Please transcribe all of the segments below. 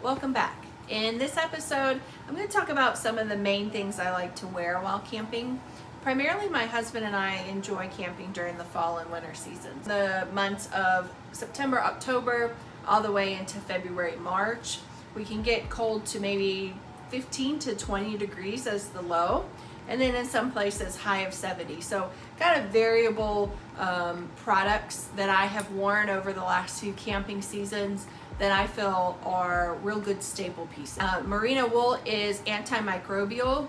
Welcome back. In this episode, I'm going to talk about some of the main things I like to wear while camping. Primarily, my husband and I enjoy camping during the fall and winter seasons. The months of September, October, all the way into February, March. We can get cold to maybe 15 to 20 degrees as the low, and then in some places high of 70. So kind of variable products that I have worn over the last few camping seasons that I feel are real good staple pieces. Merino wool is antimicrobial.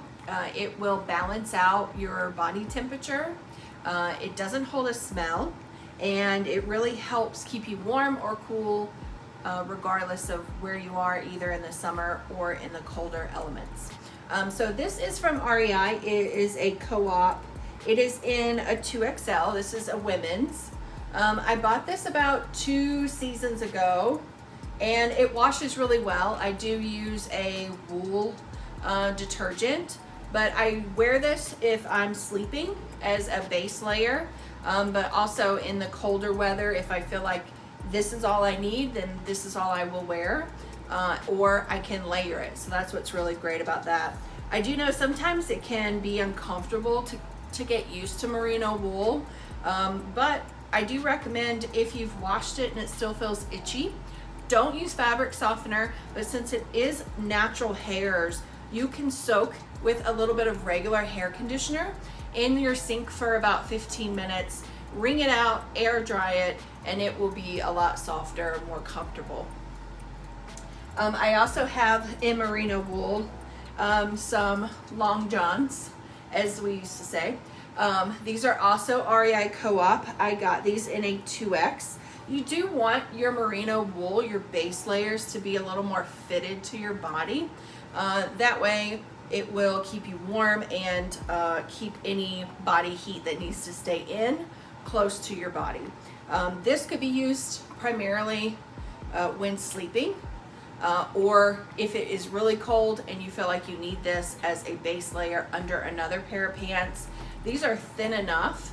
It will balance out your body temperature. It doesn't hold a smell, and it really helps keep you warm or cool regardless of where you are, either in the summer or in the colder elements. So this is from REI. It is a co-op. It is in a 2XL. This is a women's. I bought this about 2 seasons ago, and it washes really well. I do use a wool detergent, but I wear this if I'm sleeping as a base layer, but also in the colder weather, if I feel like this is all I need, then this is all I will wear, or I can layer it. So that's what's really great about that. I do know sometimes it can be uncomfortable to get used to merino wool, but I do recommend, if you've washed it and it still feels itchy, don't use fabric softener, but since it is natural hairs, you can soak with a little bit of regular hair conditioner in your sink for about 15 minutes, wring it out, air dry it, and it will be a lot softer and more comfortable. I also have in merino wool some long johns, as we used to say. These are also REI co-op. I got these in a 2X. You do want your merino wool, your base layers, to be a little more fitted to your body. That way it will keep you warm and keep any body heat that needs to stay in close to your body. This could be used primarily when sleeping, or if it is really cold and you feel like you need this as a base layer under another pair of pants. These are thin enough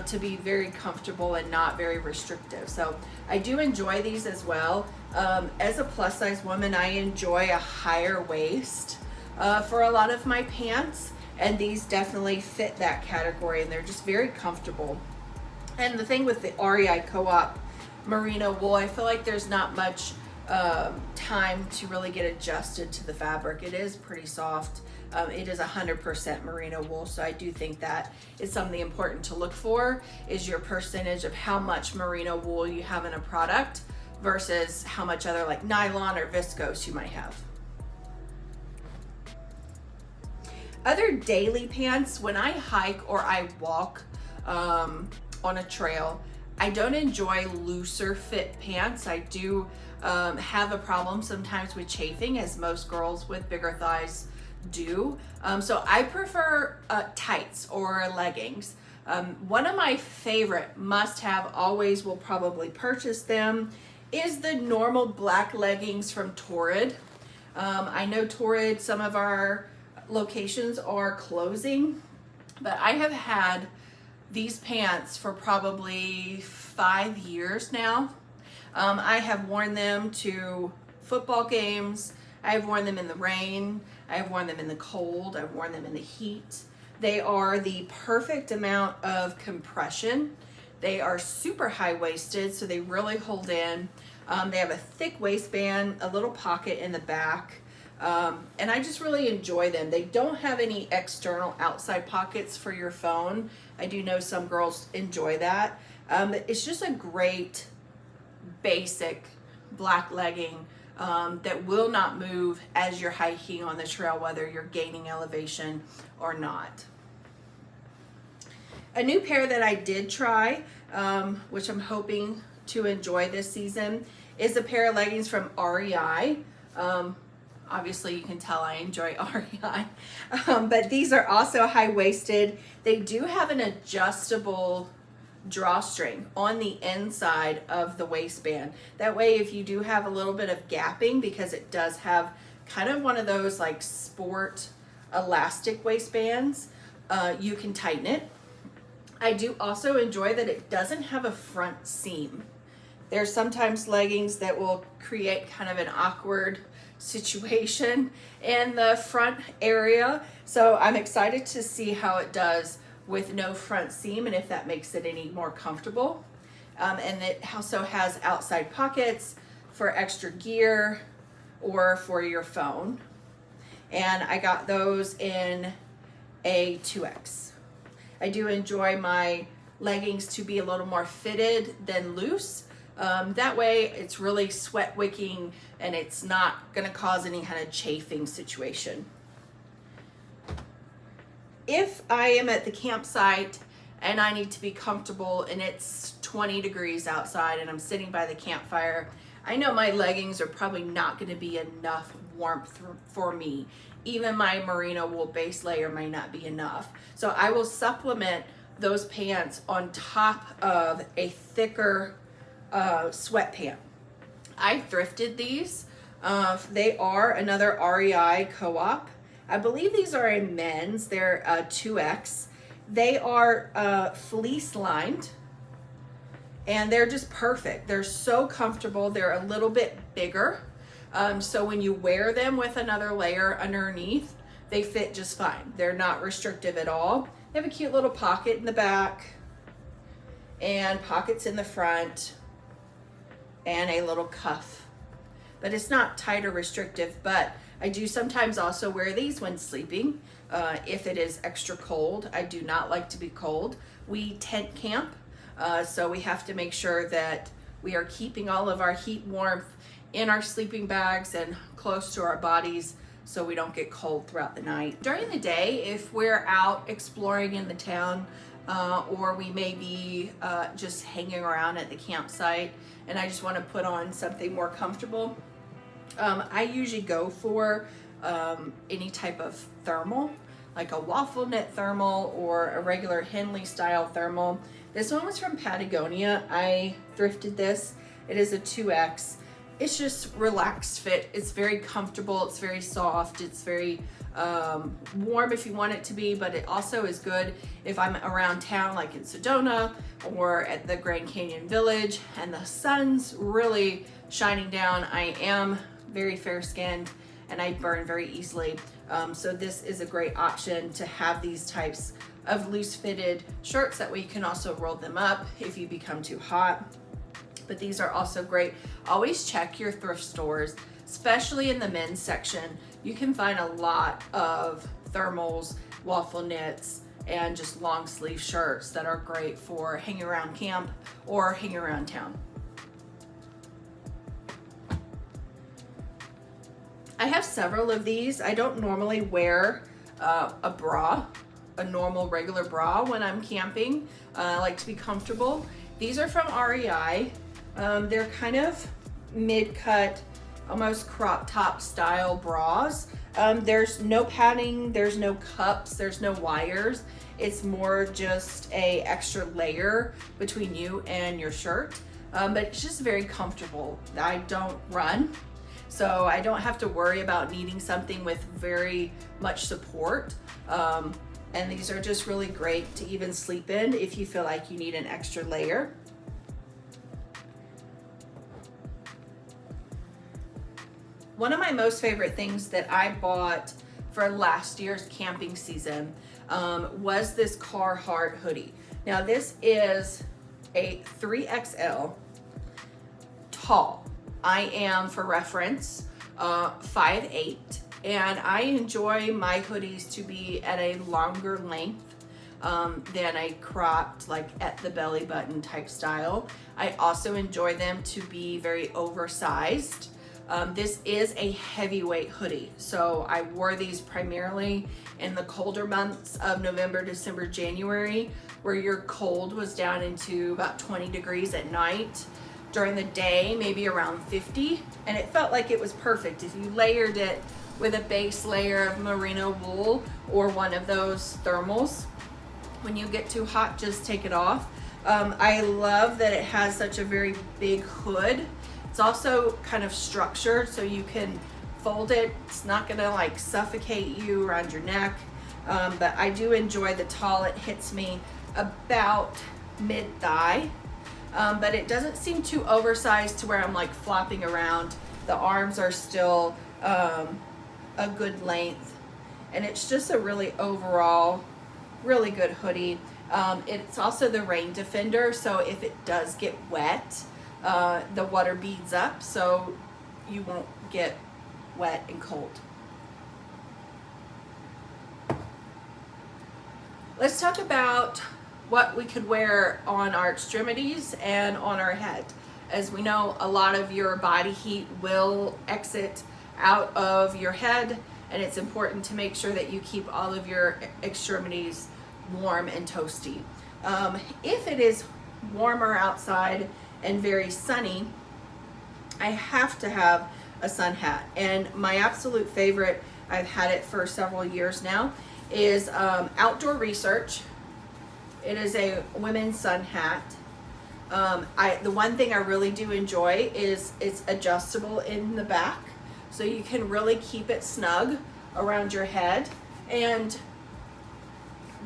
to be very comfortable and not very restrictive. So I do enjoy these as well. As a plus size woman, I enjoy a higher waist for a lot of my pants, and these definitely fit that category, and they're just very comfortable. And the thing with the REI co-op merino wool, I feel like there's not much time to really get adjusted to the fabric. It is pretty soft. It is 100% merino wool, so I do think that is something important to look for, is your percentage of how much merino wool you have in a product versus how much other like nylon or viscose you might have. Other daily pants, when I hike or I walk on a trail, I don't enjoy looser fit pants. I do have a problem sometimes with chafing, as most girls with bigger thighs do. So I prefer tights or leggings. One of my favorite must-have, always will probably purchase them, is the normal black leggings from Torrid. I know Torrid, some of our locations are closing, but I have had these pants for probably 5 years now. I have worn them to football games. I've worn them in the rain. I've worn them in the cold. I've worn them in the heat. They are the perfect amount of compression. They are super high-waisted, so they really hold in. They have a thick waistband, a little pocket in the back, and I just really enjoy them. They don't have any external outside pockets for your phone. I do know some girls enjoy that. It's just a great basic black legging that will not move as you're hiking on the trail, whether you're gaining elevation or not. A new pair that I did try, which I'm hoping to enjoy this season, is a pair of leggings from REI. Obviously you can tell I enjoy REI, but these are also high-waisted. They do have an adjustable drawstring on the inside of the waistband. That way, if you do have a little bit of gapping, because it does have kind of one of those like sport elastic waistbands, you can tighten it. I do also enjoy that it doesn't have a front seam. There's sometimes leggings that will create kind of an awkward situation in the front area. So I'm excited to see how it does with no front seam and if that makes it any more comfortable. And it also has outside pockets for extra gear or for your phone. And I got those in a 2X. I do enjoy my leggings to be a little more fitted than loose. That way it's really sweat wicking and it's not gonna cause any kind of chafing situation. If I am at the campsite and I need to be comfortable and it's 20 degrees outside and I'm sitting by the campfire, I know my leggings are probably not gonna be enough warmth for me. Even my merino wool base layer might not be enough. So I will supplement those pants on top of a thicker sweatpant. I thrifted these. They are another REI co-op. I believe these are a men's. They're 2X. They are fleece lined and they're just perfect. They're so comfortable. They're a little bit bigger. So when you wear them with another layer underneath, they fit just fine. They're not restrictive at all. They have a cute little pocket in the back and pockets in the front and a little cuff. But it's not tight or restrictive, but I do sometimes also wear these when sleeping. If it is extra cold, I do not like to be cold. We tent camp, so we have to make sure that we are keeping all of our heat warmth in our sleeping bags and close to our bodies so we don't get cold throughout the night. During the day, if we're out exploring in the town or we may be just hanging around at the campsite and I just want to put on something more comfortable, I usually go for any type of thermal, like a waffle knit thermal or a regular Henley style thermal. This one was from Patagonia. I thrifted this. It is a 2X. It's just relaxed fit. It's very comfortable. It's very soft. It's very warm if you want it to be, but it also is good if I'm around town, like in Sedona or at the Grand Canyon Village, and the sun's really shining down. I am very fair skinned and I burn very easily. So this is a great option to have these types of loose fitted shirts. That way you can also roll them up if you become too hot. But these are also great. Always check your thrift stores, especially in the men's section. You can find a lot of thermals, waffle knits, and just long sleeve shirts that are great for hanging around camp or hanging around town. I have several of these. I don't normally wear a bra, a normal regular bra when I'm camping. I like to be comfortable. These are from REI. They're kind of mid-cut, almost crop top style bras. There's no padding, there's no cups, there's no wires. It's more just a extra layer between you and your shirt. But it's just very comfortable. I don't run, so I don't have to worry about needing something with very much support. And these are just really great to even sleep in if you feel like you need an extra layer. One of my most favorite things that I bought for last year's camping season was this Carhartt hoodie. Now this is a 3XL tall. I am, for reference, 5'8", and I enjoy my hoodies to be at a longer length than a cropped, like at the belly button type style. I also enjoy them to be very oversized. This is a heavyweight hoodie, so I wore these primarily in the colder months of November, December, January, where your cold was down into about 20 degrees at night. During the day, maybe around 50, and it felt like it was perfect. If you layered it with a base layer of merino wool or one of those thermals, when you get too hot, just take it off. I love that it has such a very big hood. It's also kind of structured so you can fold it. It's not gonna like suffocate you around your neck. But I do enjoy the tall. It hits me about mid-thigh. but it doesn't seem too oversized to where I'm like flopping around. The arms are still a good length, and it's just a really overall really good hoodie. It's also the rain defender, so if it does get wet, the water beads up so you won't get wet and cold. Let's talk about what we could wear on our extremities and on our head. As we know, a lot of your body heat will exit out of your head, and it's important to make sure that you keep all of your extremities warm and toasty. If it is warmer outside and very sunny, I have to have a sun hat. And my absolute favorite, I've had it for several years now, is Outdoor Research. It is a women's sun hat. The one thing I really do enjoy is it's adjustable in the back, so you can really keep it snug around your head, and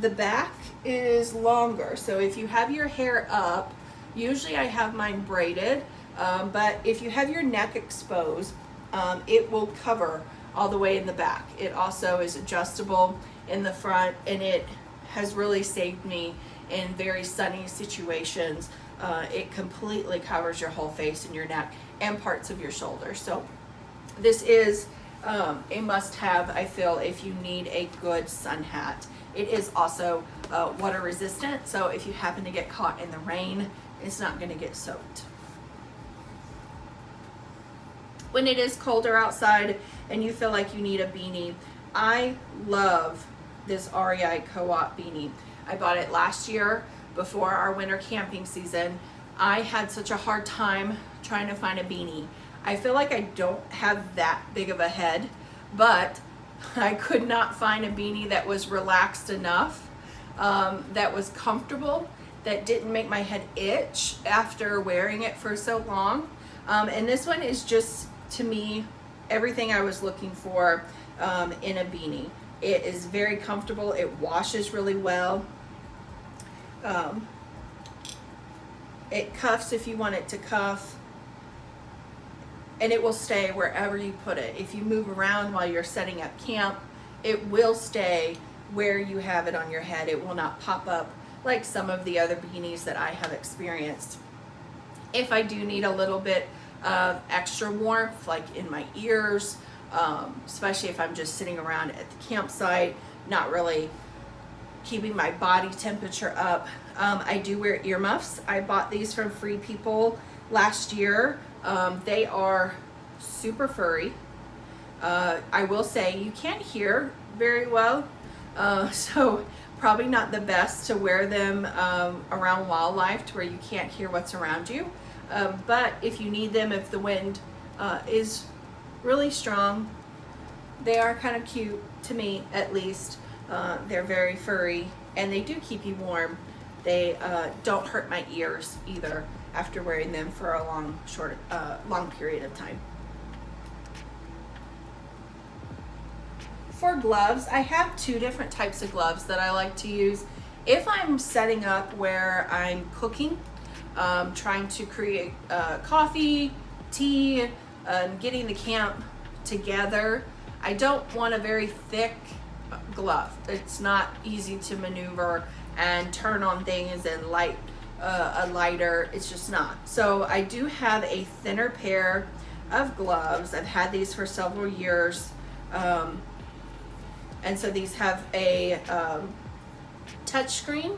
the back is longer. So if you have your hair up, usually I have mine braided, but if you have your neck exposed, it will cover all the way in the back. It also is adjustable in the front, and it has really saved me in very sunny situations. It completely covers your whole face and your neck and parts of your shoulders. So this is a must-have, I feel, if you need a good sun hat. It is also water resistant, so if you happen to get caught in the rain, it's not going to get soaked. When it is colder outside and you feel like you need a beanie, I love this REI Co-op beanie. I bought it last year before our winter camping season. I had such a hard time trying to find a beanie. I feel like I don't have that big of a head, but I could not find a beanie that was relaxed enough, that was comfortable, that didn't make my head itch after wearing it for so long. And this one is just, to me, everything I was looking for in a beanie. It is very comfortable. It washes really well. It cuffs if you want it to cuff, and it will stay wherever you put it. If you move around while you're setting up camp, it will stay where you have it on your head. It will not pop up like some of the other beanies that I have experienced. If I do need a little bit of extra warmth, like in my ears, especially if I'm just sitting around at the campsite, not really keeping my body temperature up, I do wear earmuffs. I bought these from Free People last year. They are super furry. I will say you can't hear very well, so probably not the best to wear them around wildlife to where you can't hear what's around you. But if you need them, if the wind is really strong, they are kind of cute, to me at least. They're very furry, and they do keep you warm. They don't hurt my ears either after wearing them for a long period of time. For gloves, I have two different types of gloves that I like to use. If I'm setting up where I'm cooking, trying to create coffee, tea, getting the camp together, I don't want a very thick glove. It's not easy to maneuver and turn on things and light a lighter. It's just not. So I do have a thinner pair of gloves. I've had these for several years, and so these have a touch screen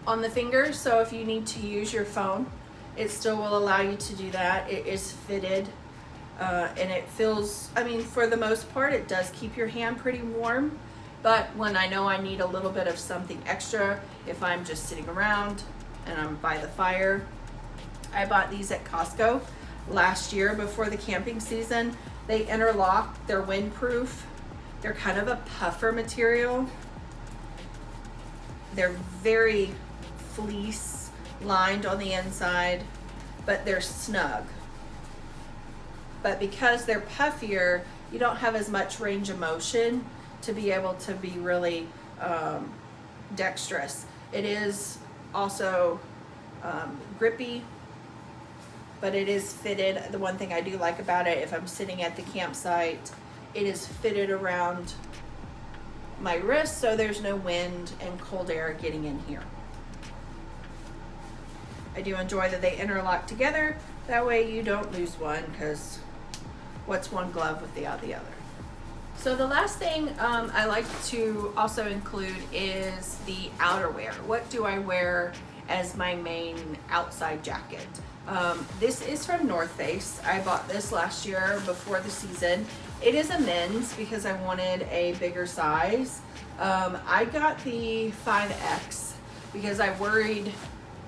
on the fingers, so if you need to use your phone, it still will allow you to do that. It is fitted, and it feels, I mean, for the most part, it does keep your hand pretty warm. But when I know I need a little bit of something extra, if I'm just sitting around and I'm by the fire, I bought these at Costco last year before the camping season. They interlock, they're windproof, they're kind of a puffer material. They're very fleece lined on the inside, but they're snug. But because they're puffier, you don't have as much range of motion to be able to be really dexterous. It is also grippy, but it is fitted. The one thing I do like about it, if I'm sitting at the campsite, it is fitted around my wrist so there's no wind and cold air getting in here. I do enjoy that they interlock together. That way you don't lose one, because what's one glove without the other? So the last thing I like to also include is the outerwear. What do I wear as my main outside jacket? This is from North Face. I bought this last year before the season. It is a men's because I wanted a bigger size. I got the 5X because I worried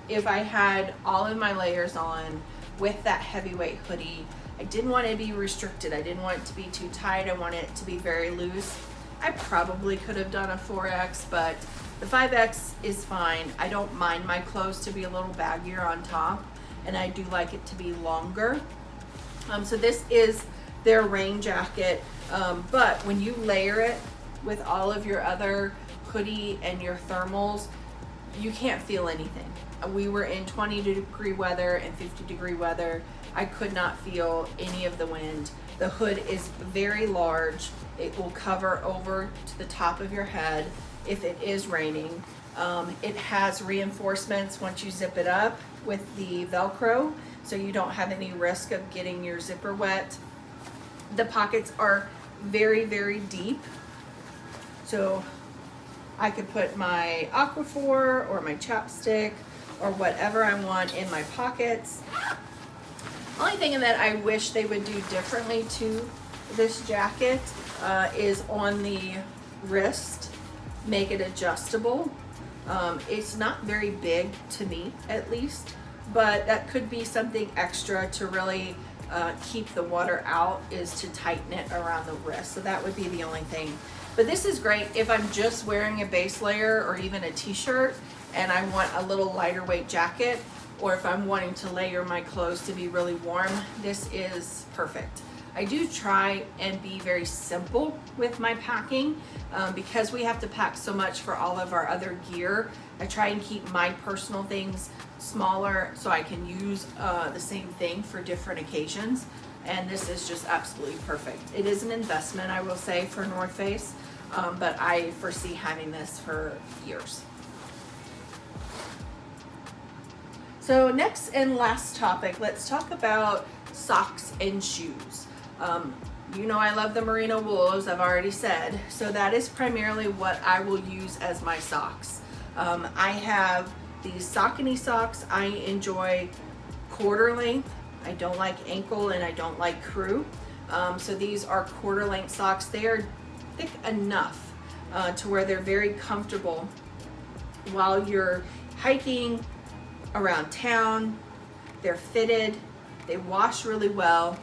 if I had all of my layers on with that heavyweight hoodie, I didn't want it to be restricted. I didn't want it to be too tight. I wanted it to be very loose. I probably could have done a 4X, but the 5X is fine. I don't mind my clothes to be a little baggier on top, and I do like it to be longer. So this is their rain jacket, but when you layer it with all of your other hoodie and your thermals, you can't feel anything. We were in 20-degree weather and 50-degree weather. I could not feel any of the wind. The hood is very large. It will cover over to the top of your head if it is raining. It has reinforcements once you zip it up with the Velcro, so you don't have any risk of getting your zipper wet. The pockets are very, very deep, so I could put my Aquaphor or my chapstick or whatever I want in my pockets. Only thing that I wish they would do differently to this jacket is on the wrist, make it adjustable. It's not very big to me, at least, but that could be something extra to really keep the water out, is to tighten it around the wrist. So that would be the only thing. But this is great if I'm just wearing a base layer or even a t-shirt and I want a little lighter weight jacket, or if I'm wanting to layer my clothes to be really warm, this is perfect. I do try and be very simple with my packing because we have to pack so much for all of our other gear. I try and keep my personal things smaller so I can use the same thing for different occasions, and this is just absolutely perfect. It is an investment, I will say, for North Face, but I foresee having this for years. So next and last topic, let's talk about socks and shoes. You know I love the merino wool, as I've already said, so that is primarily what I will use as my socks. I have these Saucony socks. I enjoy quarter length. I don't like ankle and I don't like crew. So these are quarter length socks. They are thick enough to where they're very comfortable while you're hiking around town. They're fitted, they wash really well,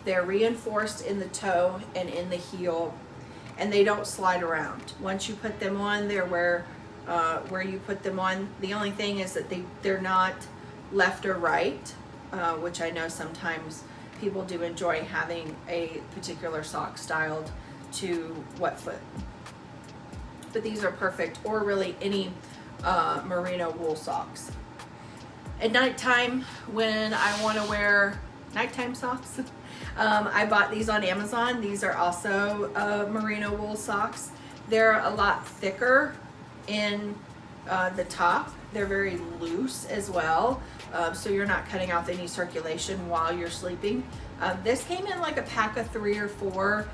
they're reinforced in the toe and in the heel, and they don't slide around. Once you put them on, they're where you put them on. The only thing is that they're not left or right, which I know sometimes people do enjoy having a particular sock styled to what foot. But these are perfect, or really any merino wool socks. At nighttime, when I want to wear nighttime socks, I bought these on Amazon. These are also merino wool socks. They're a lot thicker in the top. They're very loose as well, so you're not cutting off any circulation while you're sleeping. This came in like a pack of 3 or 4.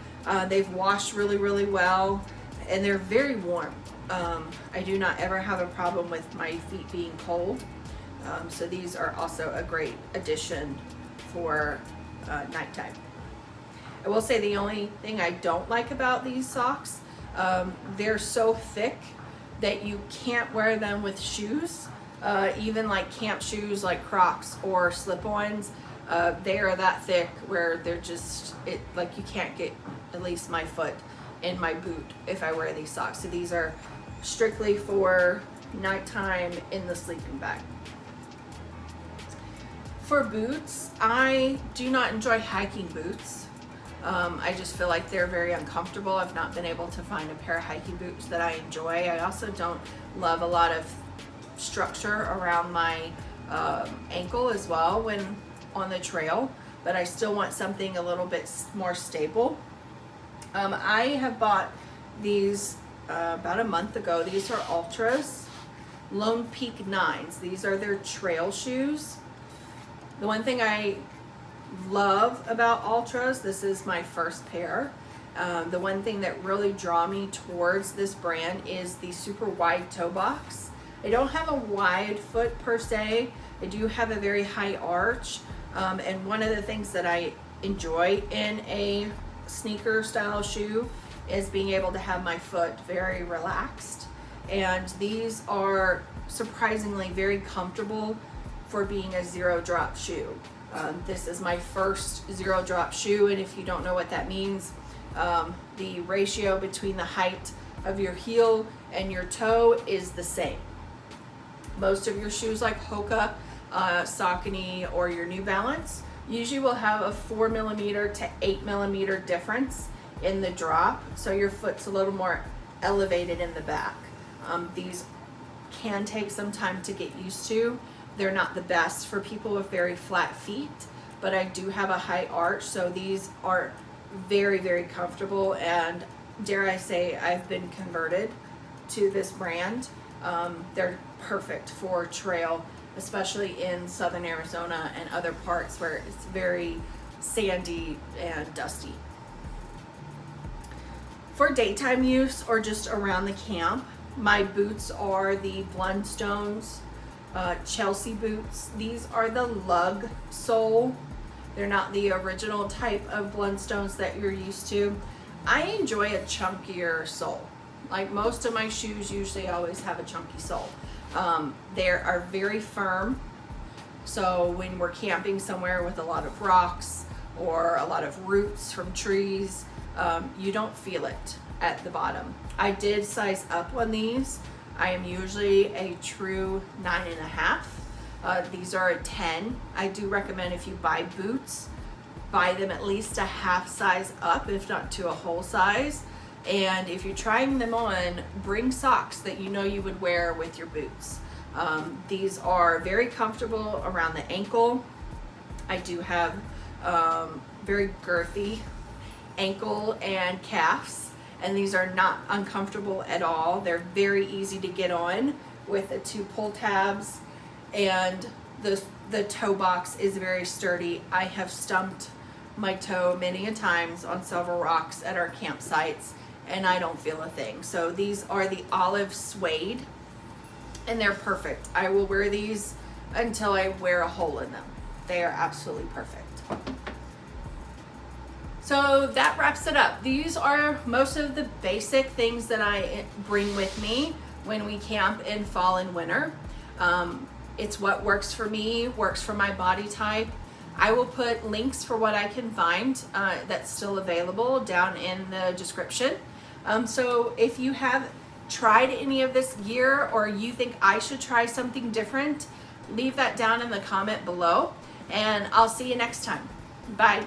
They've washed really, really well, and they're very warm. I do not ever have a problem with my feet being cold. So these are also a great addition for nighttime. I will say the only thing I don't like about these socks, they're so thick that you can't wear them with shoes, even like camp shoes like Crocs or slip-ons. They are that thick where they're just, like you can't get at least my foot in my boot if I wear these socks. So these are strictly for nighttime in the sleeping bag. For boots, I do not enjoy hiking boots. I just feel like they're very uncomfortable. I've not been able to find a pair of hiking boots that I enjoy. I also don't love a lot of structure around my ankle as well when on the trail, but I still want something a little bit more stable. I have bought these about a month ago. These are Ultras, Lone Peak 9s. These are their trail shoes. The one thing I love about Ultras, this is my first pair. The one thing that really draw me towards this brand is the super wide toe box. I don't have a wide foot per se. I do have a very high arch. And one of the things that I enjoy in a sneaker style shoe is being able to have my foot very relaxed. And these are surprisingly very comfortable for being a zero drop shoe. This is my first zero drop shoe, and if you don't know what that means, the ratio between the height of your heel and your toe is the same. Most of your shoes like Hoka, Saucony, or your New Balance usually will have a 4mm to 8mm difference in the drop, so your foot's a little more elevated in the back. These can take some time to get used to. They're not the best for people with very flat feet, but I do have a high arch, so these are very, very comfortable, and dare I say I've been converted to this brand. They're perfect for trail, especially in southern Arizona and other parts where it's very sandy and dusty. For daytime use or just around the camp, my boots are the Blundstones Chelsea boots. These are the lug sole. They're not the original type of Blundstones that you're used to. I enjoy a chunkier sole. Like most of my shoes usually always have a chunky sole. They are very firm, so when we're camping somewhere with a lot of rocks or a lot of roots from trees, you don't feel it at the bottom. I did size up on these. I am usually a true 9.5. These are a 10. I do recommend if you buy boots, buy them at least a half size up, if not to a whole size. And if you're trying them on, bring socks that you know you would wear with your boots. These are very comfortable around the ankle. I do have very girthy ankle and calves, and these are not uncomfortable at all. They're very easy to get on with the 2 pull tabs, and the toe box is very sturdy. I have stumped my toe many a times on several rocks at our campsites, and I don't feel a thing. So these are the olive suede, and they're perfect. I will wear these until I wear a hole in them. They are absolutely perfect. So that wraps it up. These are most of the basic things that I bring with me when we camp in fall and winter. It's what works for me, works for my body type. I will put links for what I can find that's still available down in the description. So if you have tried any of this gear or you think I should try something different, leave that down in the comment below, and I'll see you next time. Bye.